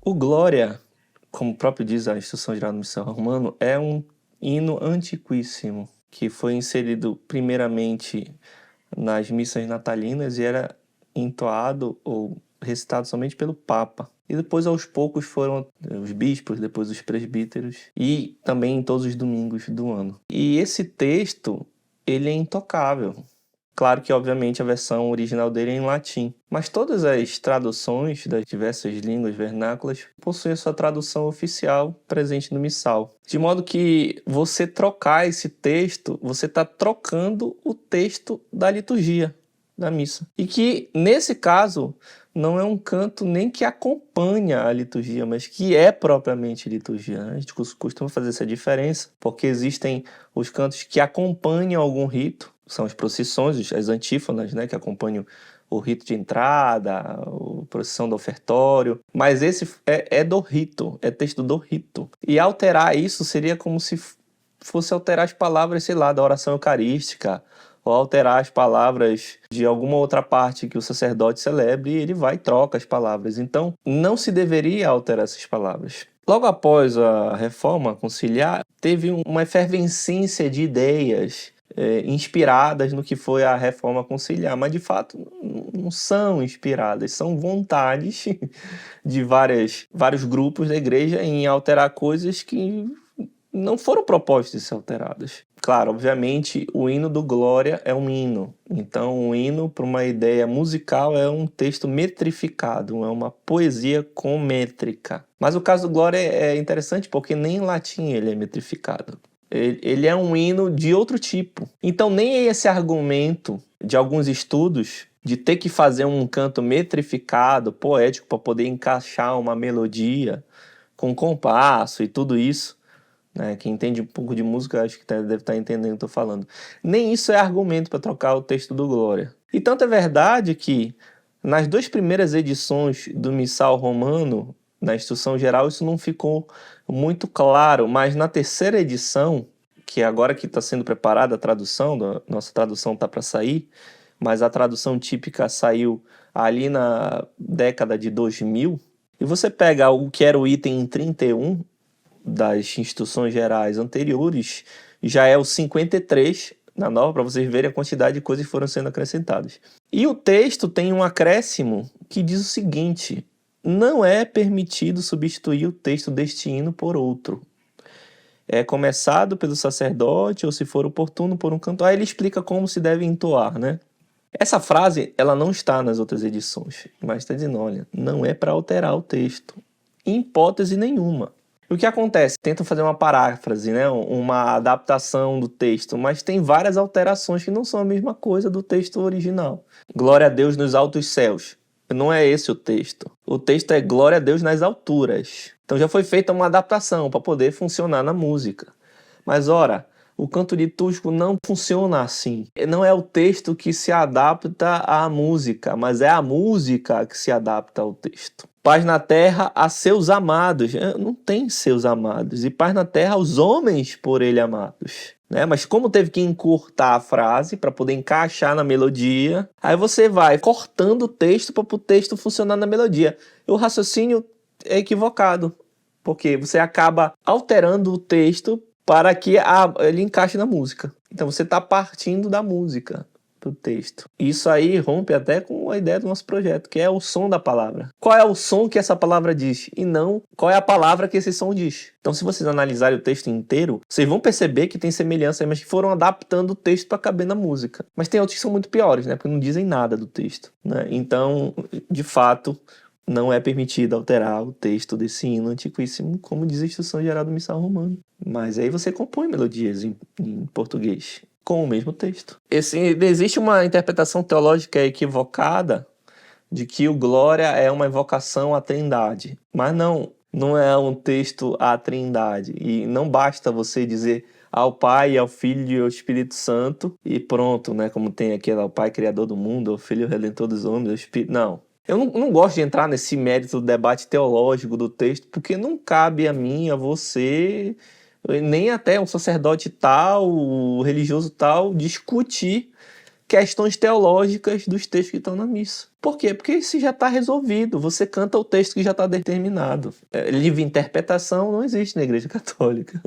O Glória, como o próprio diz a Instrução Geral do Missal Romano, é um hino antiquíssimo, que foi inserido primeiramente nas missas natalinas e era entoado ou recitado somente pelo Papa. E depois, aos poucos, foram os bispos, depois os presbíteros, e também em todos os domingos do ano. E esse texto, ele é intocável. Claro que, obviamente, a versão original dele é em latim. Mas todas as traduções das diversas línguas vernáculas possuem a sua tradução oficial presente no missal. De modo que você trocar esse texto, você está trocando o texto da liturgia, da missa. E que, nesse caso, não é um canto nem que acompanha a liturgia, mas que é propriamente liturgia. A gente costuma fazer essa diferença, porque existem os cantos que acompanham algum rito, são as procissões, as antífonas, né, que acompanham o rito de entrada, a procissão do ofertório, mas esse é do rito, é texto do rito. E alterar isso seria como se fosse alterar as palavras, sei lá, da oração eucarística, ou alterar as palavras de alguma outra parte que o sacerdote celebre, e ele vai e troca as palavras. Então, não se deveria alterar essas palavras. Logo após a Reforma Conciliar, teve uma efervescência de ideias inspiradas no que foi a Reforma Conciliar, mas de fato não são inspiradas, são vontades de vários grupos da igreja em alterar coisas que não foram propostas de ser alteradas. Claro, obviamente, o hino do Glória é um hino. Então, o hino, para uma ideia musical, é um texto metrificado, é uma poesia com métrica. Mas o caso do Glória é interessante porque nem em latim ele é metrificado. Ele é um hino de outro tipo. Então, nem esse argumento de alguns estudos de ter que fazer um canto metrificado, poético, para poder encaixar uma melodia com compasso e tudo isso, né? Quem entende um pouco de música acho que deve estar entendendo o que eu estou falando. Nem isso é argumento para trocar o texto do Glória. E tanto é verdade que nas duas primeiras edições do Missal Romano, na Instrução Geral, isso não ficou muito claro, mas na terceira edição, que agora que está sendo preparada a tradução, nossa tradução está para sair, mas a tradução típica saiu ali na década de 2000, e você pega o que era o item 31 das instruções gerais anteriores, já é o 53 na nova, para vocês verem a quantidade de coisas que foram sendo acrescentadas. E o texto tem um acréscimo que diz o seguinte: não é permitido substituir o texto deste hino por outro. É começado pelo sacerdote, ou se for oportuno, por um cantor. Aí ele explica como se deve entoar, né? Essa frase, ela não está nas outras edições, mas está dizendo, olha, não é para alterar o texto, em hipótese nenhuma. O que acontece? Tentam fazer uma paráfrase, né? Uma adaptação do texto, mas tem várias alterações que não são a mesma coisa do texto original. Glória a Deus nos altos céus. Não é esse o texto. O texto é glória a Deus nas alturas. Então já foi feita uma adaptação para poder funcionar na música. Mas ora, o canto litúrgico não funciona assim. Não é o texto que se adapta à música, mas é a música que se adapta ao texto. Paz na terra a seus amados. Não tem seus amados. E paz na terra aos homens por ele amados. Né? Mas como teve que encurtar a frase para poder encaixar na melodia, aí você vai cortando o texto para o texto funcionar na melodia. E o raciocínio é equivocado, porque você acaba alterando o texto para que ele encaixe na música. Então você está partindo da música para o texto. Isso aí rompe até com a ideia do nosso projeto, que é o som da palavra. Qual é o som que essa palavra diz? E não qual é a palavra que esse som diz. Então, se vocês analisarem o texto inteiro, vocês vão perceber que tem semelhança, mas que foram adaptando o texto para caber na música. Mas tem outros que são muito piores, né? Porque não dizem nada do texto, né? Então, de fato, não é permitido alterar o texto desse hino antiquíssimo, como diz a Instrução Geral do Missal Romano. Mas aí você compõe melodias em português com o mesmo texto. Existe uma interpretação teológica equivocada de que o Glória é uma evocação à Trindade. Mas não é um texto à Trindade. E não basta você dizer ao Pai, ao Filho e ao Espírito Santo e pronto, né? Como tem aqui o Pai Criador do mundo, o Filho Redentor dos homens, o Espírito... Não. Eu não gosto de entrar nesse mérito do debate teológico do texto, porque não cabe a mim, a você, nem até um sacerdote tal, religioso tal, discutir questões teológicas dos textos que estão na missa. Por quê? Porque isso já está resolvido. Você canta o texto que já está determinado. Livre interpretação não existe na Igreja Católica.